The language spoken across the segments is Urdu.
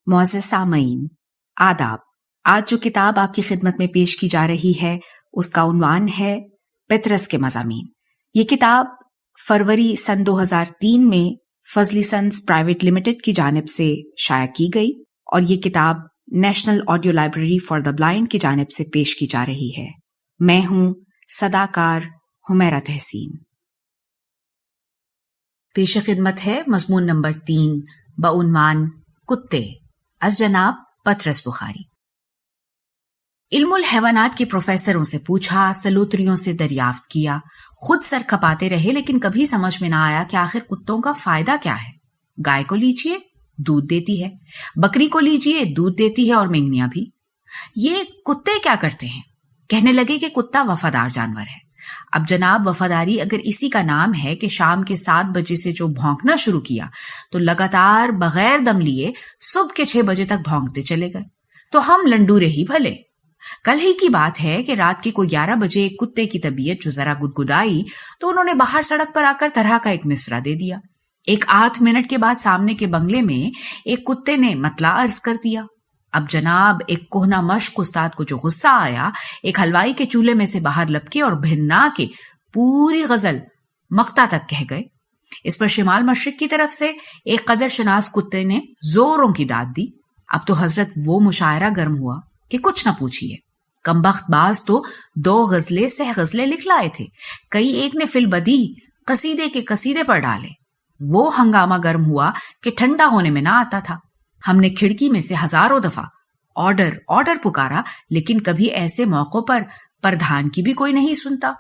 معزز سامعین، آداب۔ آج جو کتاب آپ کی خدمت میں پیش کی جا رہی ہے اس کا عنوان ہے پطرس کے مضامین۔ یہ کتاب فروری سن 2003 میں فضلی سنز پرائیویٹ لمیٹڈ کی جانب سے شائع کی گئی اور یہ کتاب national audio library for the blind کی جانب سے پیش کی جا رہی ہے۔ میں ہوں صداکار حمیرہ تحسین۔ پیش خدمت ہے مضمون نمبر 3 بعنوان کتے، از جناب پطرس بخاری۔ علم الحیوانات کے پروفیسروں سے پوچھا، سلوتریوں سے دریافت کیا، خود سر کھپاتے رہے، لیکن کبھی سمجھ میں نہ آیا کہ آخر کتوں کا فائدہ کیا ہے۔ گائے کو لیجیے، دودھ دیتی ہے، بکری کو لیجیے، دودھ دیتی ہے، اور مینگنیاں بھی۔ یہ کتے کیا کرتے ہیں؟ کہنے لگے کہ کتا وفادار جانور ہے۔ اب جناب، وفاداری اگر اسی کا نام ہے کہ شام کے 7 بجے سے جو بھونکنا شروع کیا تو لگاتار بغیر دم لیے صبح کے 6 بجے تک بھونکتے چلے گئے، تو ہم لنڈورے ہی بھلے۔ کل ہی کی بات ہے کہ رات کے کوئی 11 بجے ایک کتے کی طبیعت جو ذرا گدگدائی تو انہوں نے باہر سڑک پر آ کر طرح کا ایک مصرع دے دیا۔ ایک 8 منٹ کے بعد سامنے کے بنگلے میں ایک کتے نے مطلع عرض کر دیا۔ اب جناب، ایک کوہنا مشق استاد کو جو غصہ آیا، ایک حلوائی کے چولہے میں سے باہر لپکے اور بھننا کے پوری غزل مقطع تک کہہ گئے۔ اس پر شمال مشرق کی طرف سے ایک قدر شناس کتے نے زوروں کی داد دی۔ اب تو حضرت وہ مشاعرہ گرم ہوا کہ کچھ نہ پوچھیے۔ کمبخت باز تو 2 غزلیں سہ غزلیں لکھ لائے تھے، کئی ایک نے فی البدی قصیدے کے قصیدے پر ڈالے۔ وہ ہنگامہ گرم ہوا کہ ٹھنڈا ہونے میں نہ آتا تھا۔ ہم نے کھڑکی میں سے ہزاروں دفعہ آرڈر پکارا، لیکن کبھی ایسے موقعوں پر پردھان کی بھی کوئی نہیں سنتا۔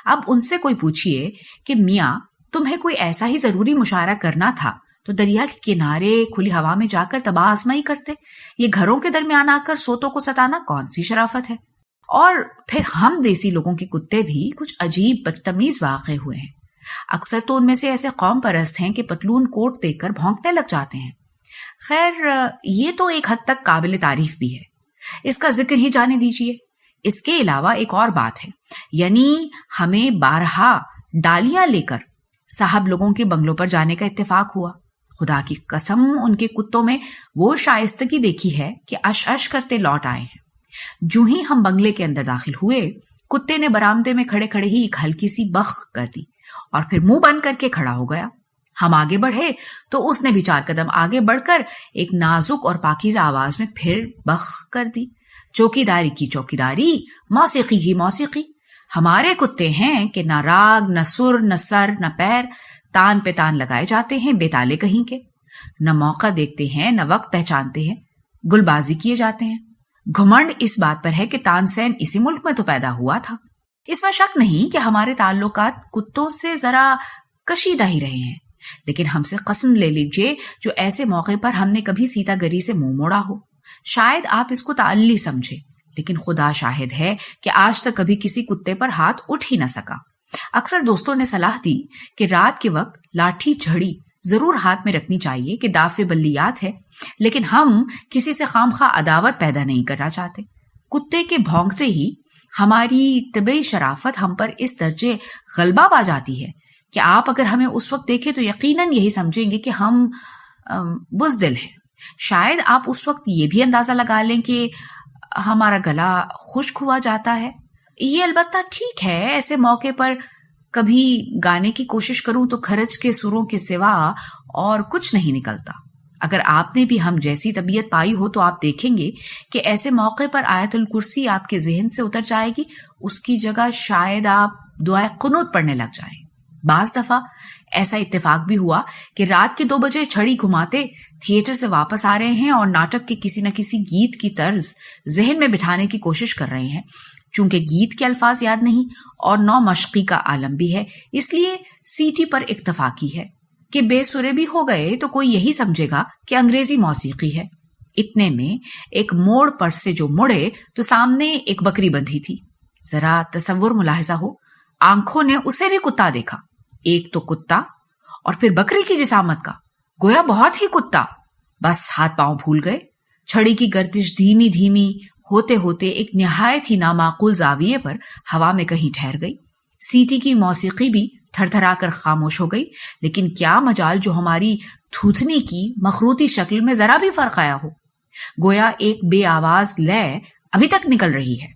اب ان سے کوئی پوچھئے کہ میاں، تمہیں کوئی ایسا ہی ضروری مشاعرہ کرنا تھا تو دریا کے کنارے کھلی ہوا میں جا کر تباہ آزمائی کرتے۔ یہ گھروں کے درمیان آ کر سوتوں کو ستانا کون سی شرافت ہے؟ اور پھر ہم دیسی لوگوں کے کتے بھی کچھ عجیب بدتمیز واقع ہوئے ہیں۔ اکثر تو ان میں سے ایسے قوم پرست ہیں کہ پتلون کوٹ دے کر بھونکنے لگ جاتے ہیں۔ خیر، یہ تو ایک حد تک قابل تعریف بھی ہے، اس کا ذکر ہی جانے دیجیے۔ اس کے علاوہ ایک اور بات ہے، یعنی ہمیں بارہا ڈالیاں لے کر صاحب لوگوں کے بنگلوں پر جانے کا اتفاق ہوا۔ خدا کی قسم، ان کے کتوں میں وہ شائستگی دیکھی ہے کہ اش اش کرتے لوٹ آئے ہیں۔ جو ہی ہم بنگلے کے اندر داخل ہوئے، کتے نے برآمدے میں کھڑے کھڑے ہی ایک ہلکی سی بخ کر دی اور پھر منہ بند کر کے کھڑا ہو گیا۔ ہم آگے بڑھے تو اس نے بھی 4 قدم آگے بڑھ کر ایک نازک اور پاکیزہ آواز میں پھر بخ کر دی۔ چوکیداری کی چوکیداری، موسیقی کی موسیقی۔ ہمارے کتے ہیں کہ نہ راگ، نہ سر، نہ سر، نہ پیر، تان پہ تان لگائے جاتے ہیں بے تالے کہیں کے، نہ موقع دیکھتے ہیں، نہ وقت پہچانتے ہیں، گل بازی کیے جاتے ہیں۔ گھمنڈ اس بات پر ہے کہ تان سین اسی ملک میں تو پیدا ہوا تھا۔ اس میں شک نہیں کہ ہمارے تعلقات کتوں سے ذرا کشیدہ ہی رہے ہیں، لیکن ہم سے قسم لے لیجئے جو ایسے موقع پر ہم نے کبھی سیتا گری سے منہ موڑا ہو۔ شاید آپ اس کو تعلی سمجھے، لیکن خدا شاہد ہے کہ آج تک کبھی کسی کتے پر ہاتھ اٹھ ہی نہ سکا۔ اکثر دوستوں نے صلاح دی کہ رات کے وقت لاٹھی چھڑی ضرور ہاتھ میں رکھنی چاہیے کہ دافع بلیات ہے، لیکن ہم کسی سے خامخواہ عداوت پیدا نہیں کرنا چاہتے۔ کتے کے بھونکتے ہی ہماری طبعی شرافت ہم پر اس درجے غلبہ پا جاتی ہے کہ آپ اگر ہمیں اس وقت دیکھیں تو یقیناً یہی سمجھیں گے کہ ہم بزدل ہیں۔ شاید آپ اس وقت یہ بھی اندازہ لگا لیں کہ ہمارا گلا خشک ہوا جاتا ہے۔ یہ البتہ ٹھیک ہے، ایسے موقع پر کبھی گانے کی کوشش کروں تو کھرچ کے سروں کے سوا اور کچھ نہیں نکلتا۔ اگر آپ نے بھی ہم جیسی طبیعت پائی ہو تو آپ دیکھیں گے کہ ایسے موقع پر آیت الکرسی آپ کے ذہن سے اتر جائے گی، اس کی جگہ شاید آپ دعائے قنوت پڑھنے لگ جائیں۔ بعض دفعہ ایسا اتفاق بھی ہوا کہ رات کے 2 بجے چھڑی گھماتے تھیٹر سے واپس آ رہے ہیں اور ناٹک کے کسی نہ کسی گیت کی طرز ذہن میں بٹھانے کی کوشش کر رہے ہیں۔ چونکہ گیت کے الفاظ یاد نہیں اور نو مشقی کا عالم بھی ہے، اس لیے سیٹی پر اکتفا کی ہے کہ بے سرے بھی ہو گئے تو کوئی یہی سمجھے گا کہ انگریزی موسیقی ہے۔ اتنے میں ایک موڑ پر سے جو مڑے تو سامنے ایک بکری بندھی تھی۔ ذرا تصور ملاحظہ ہو، آنکھوں نے اسے بھی کتا دیکھا، ایک تو کتا اور پھر بکری کی جسامت کا، گویا بہت ہی کتا۔ بس ہاتھ پاؤں بھول گئے۔ چھڑی کی گردش دھیمی دھیمی ہوتے ہوتے ایک نہایت ہی نامعقول زاویے پر ہوا میں کہیں ٹھہر گئی۔ سیٹی کی موسیقی بھی تھر تھرا کر خاموش ہو گئی، لیکن کیا مجال جو ہماری تھوتنی کی مخروطی شکل میں ذرا بھی فرق آیا ہو۔ گویا ایک بے آواز لے ابھی تک نکل رہی ہے۔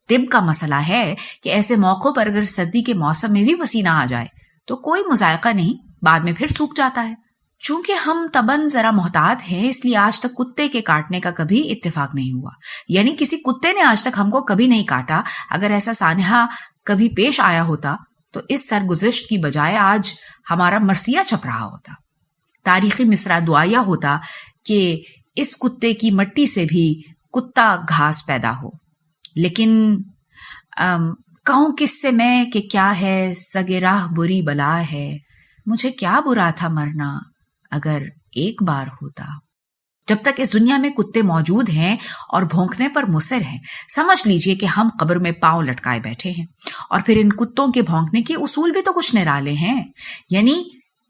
طب کا مسئلہ ہے کہ ایسے موقعوں پر اگر سردی کے موسم میں بھی پسینہ آ جائے تو کوئی مذائقہ نہیں، بعد میں پھر سوکھ جاتا ہے۔ چونکہ ہم طبعاً ذرا محتاط ہیں، اس لیے آج تک کتے کے کاٹنے کا کبھی اتفاق نہیں ہوا، یعنی کسی کتے نے آج تک ہم کو کبھی نہیں کاٹا۔ اگر ایسا سانحہ کبھی پیش آیا ہوتا تو اس سرگزشت کی بجائے آج ہمارا مرثیہ چھپ رہا ہوتا، تاریخی مصرع دعائیہ ہوتا کہ اس کتے کی مٹی سے بھی کتا گھاس پیدا ہو۔ لیکن کہوں کس سے میں کہ کیا ہے سگے راہ بری بلا ہے، مجھے کیا برا تھا مرنا اگر ایک بار ہوتا۔ جب تک اس دنیا میں کتے موجود ہیں اور بھونکنے پر مصر ہیں، سمجھ لیجئے کہ ہم قبر میں پاؤں لٹکائے بیٹھے ہیں۔ اور پھر ان کتوں کے بھونکنے کے اصول بھی تو کچھ نرالے ہیں، یعنی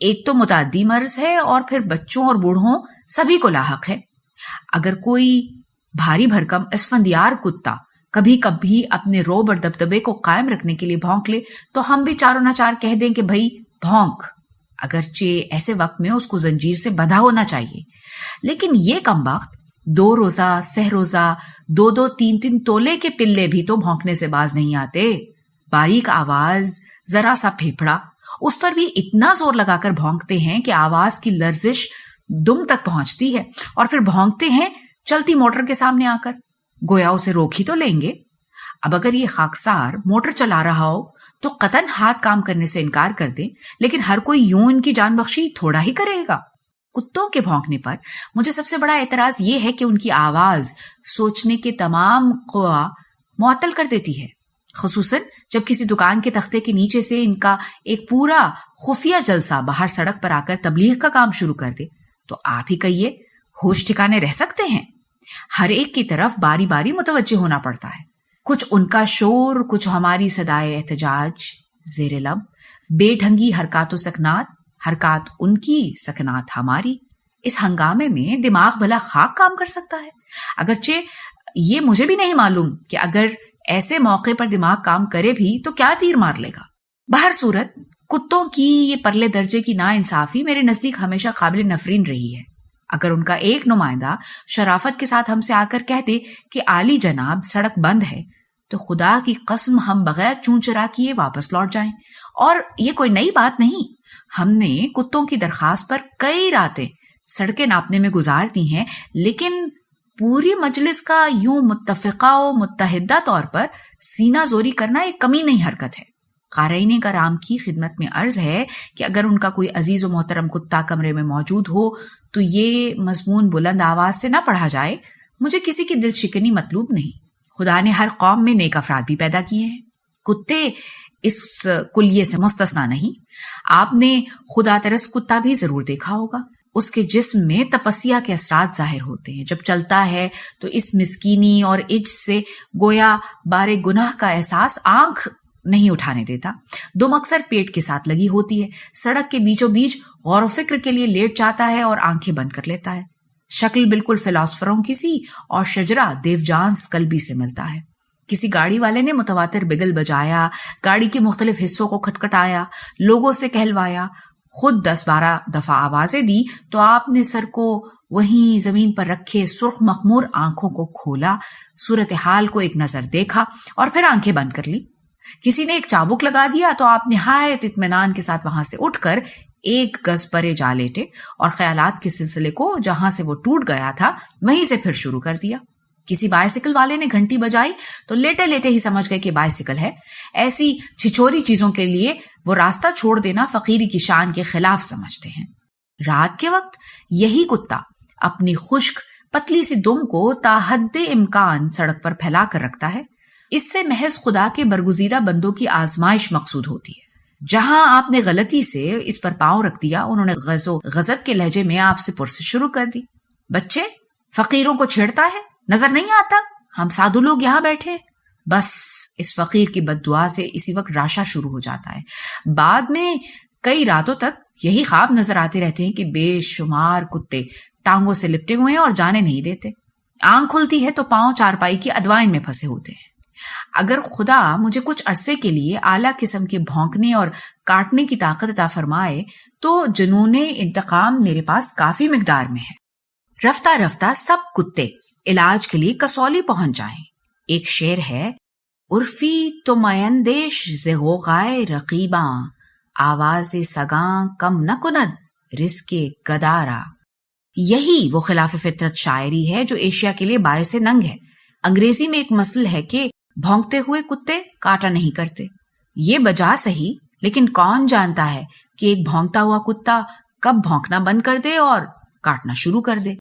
ایک تو متعدی مرض ہے اور پھر بچوں اور بوڑھوں سبھی کو لاحق ہے۔ اگر کوئی بھاری بھرکم اسفندیار کتا کبھی کبھی اپنے روب اور دبدبے کو قائم رکھنے کے لیے بھونک لے تو ہم بھی چاروں ناچار کہہ دیں کہ بھئی بھونک، اگرچہ ایسے وقت میں اس کو زنجیر سے بندھا ہونا چاہیے۔ لیکن یہ کمبخت 2 روزہ سہ روزہ 2 3 تولے کے پلے بھی تو بھونکنے سے باز نہیں آتے۔ باریک آواز، ذرا سا پھیپھڑا، اس پر بھی اتنا زور لگا کر بھونکتے ہیں کہ آواز کی لرزش دم تک پہنچتی ہے، اور پھر بھونکتے ہیں چلتی موٹر کے سامنے آ کر، گویا اسے روک ہی تو لیں گے۔ اب اگر یہ خاکسار موٹر چلا رہا ہو تو قطعاً ہاتھ کام کرنے سے انکار کر دے، لیکن ہر کوئی یوں ان کی جان بخشی تھوڑا ہی کرے گا۔ کتوں کے بھونکنے پر مجھے سب سے بڑا اعتراض یہ ہے کہ ان کی آواز سوچنے کے تمام قوا معطل کر دیتی ہے، خصوصاً جب کسی دکان کے تختے کے نیچے سے ان کا ایک پورا خفیہ جلسہ باہر سڑک پر آ کر تبلیغ کا کام شروع کر دے تو آپ ہی کہیے ہوش ٹھکانے رہ سکتے ہیں؟ ہر ایک کی طرف باری باری متوجہ ہونا پڑتا ہے، کچھ ان کا شور، کچھ ہماری صدائے احتجاج زیر لب، بے ڈھنگی حرکات و سکنات، حرکات ان کی سکنات ہماری۔ اس ہنگامے میں دماغ بھلا خاک کام کر سکتا ہے؟ اگرچہ یہ مجھے بھی نہیں معلوم کہ اگر ایسے موقع پر دماغ کام کرے بھی تو کیا تیر مار لے گا۔ بہر صورت کتوں کی یہ پرلے درجے کی ناانصافی میرے نزدیک ہمیشہ قابل نفرین رہی ہے۔ اگر ان کا ایک نمائندہ شرافت کے ساتھ ہم سے آ کر کہتے کہ عالی جناب سڑک بند ہے تو خدا کی قسم ہم بغیر چون چرا کیے واپس لوٹ جائیں۔ اور یہ کوئی نئی بات نہیں، ہم نے کتوں کی درخواست پر کئی راتیں سڑکیں ناپنے میں گزار دی ہیں، لیکن پوری مجلس کا یوں متفقہ و متحدہ طور پر سینہ زوری کرنا ایک کمی نہیں حرکت ہے۔ قارئین کرام کی خدمت میں عرض ہے کہ اگر ان کا کوئی عزیز و محترم کتا کمرے میں موجود ہو تو یہ مضمون بلند آواز سے نہ پڑھا جائے۔ مجھے کسی کی دل شکنی مطلوب نہیں، خدا نے ہر قوم میں نیک افراد بھی پیدا کیے ہیں، کتے اس کلیے سے مستثنا نہیں۔ آپ نے خدا ترس کتا بھی ضرور دیکھا ہوگا، اس کے جسم میں تپسیا کے اثرات ظاہر ہوتے ہیں، جب چلتا ہے تو اس مسکینی اور عجز سے گویا بارے گناہ کا احساس آنکھ نہیں اٹھانے دیتا۔ دم اکثر پیٹ کے ساتھ لگی ہوتی ہے، سڑک کے بیچوں بیچ غور و فکر کے لیے لیٹ جاتا ہے اور آنکھیں بند کر لیتا ہے۔ شکل بالکل فلاسفروں کی سی اور شجرہ دیو جانس کلبی سے ملتا ہے۔ کسی گاڑی والے نے متواتر بگل بجایا، گاڑی کے مختلف حصوں کو کھٹکھٹایا، لوگوں سے کہلوایا، خود 10-12 دفعہ آوازیں دی تو آپ نے سر کو وہیں زمین پر رکھے سرخ مخمور آنکھوں کو کھولا، صورتحال کو ایک نظر دیکھا اور پھر آنکھیں بند کر لی۔ کسی نے ایک چابک لگا دیا تو آپ نہایت اطمینان کے ساتھ وہاں سے اٹھ کر 1 گز پرے جا لیٹے اور خیالات کے سلسلے کو جہاں سے وہ ٹوٹ گیا تھا وہیں سے پھر شروع کر دیا۔ کسی بائسیکل والے نے گھنٹی بجائی تو لیٹے لیٹے ہی سمجھ گئے کہ بائسیکل ہے۔ ایسی چھچوری چیزوں کے لیے وہ راستہ چھوڑ دینا فقیری کی شان کے خلاف سمجھتے ہیں۔ رات کے وقت یہی کتا اپنی خشک پتلی سی دم کو تا حد امکان سڑک پر پھیلا کر رکھتا ہے۔ اس سے محض خدا کے برگزیدہ بندوں کی آزمائش مقصود ہوتی ہے۔ جہاں آپ نے غلطی سے اس پر پاؤں رکھ دیا، انہوں نے غض و غضب کے لہجے میں آپ سے پرسش شروع کر دی۔ بچے فقیروں کو چھیڑتا ہے، نظر نہیں آتا ہم سادھو لوگ یہاں بیٹھے؟ بس اس فقیر کی بد دعا سے اسی وقت راشا شروع ہو جاتا ہے۔ بعد میں کئی راتوں تک یہی خواب نظر آتے رہتے ہیں کہ بے شمار کتے ٹانگوں سے لپٹے ہوئے ہیں اور جانے نہیں دیتے۔ آنکھ کھلتی ہے تو پاؤں چارپائی کی ادوائن میں پھنسے ہوتے ہیں۔ اگر خدا مجھے کچھ عرصے کے لیے اعلیٰ قسم کے بھونکنے اور کاٹنے کی طاقت عطا فرمائے تو جنون انتقام میرے پاس کافی مقدار میں ہے۔ رفتہ رفتہ سب کتے علاج کے لیے کسولی پہنچ جائیں۔ ایک شعر ہے، عرفی تو میندیش ز غوغائے رقیباں، آواز سگاں کم نہ کند رزق گدارا۔ یہی وہ خلاف فطرت شاعری ہے جو ایشیا کے لیے باعث ننگ ہے۔ انگریزی میں ایک مثل ہے کہ بھونکتے ہوئے کتے کاٹا نہیں کرتے۔ یہ بجا صحیح، لیکن کون جانتا ہے کہ ایک بھونکتا ہوا کتا کب بھونکنا بند کر دے اور کاٹنا شروع کر دے۔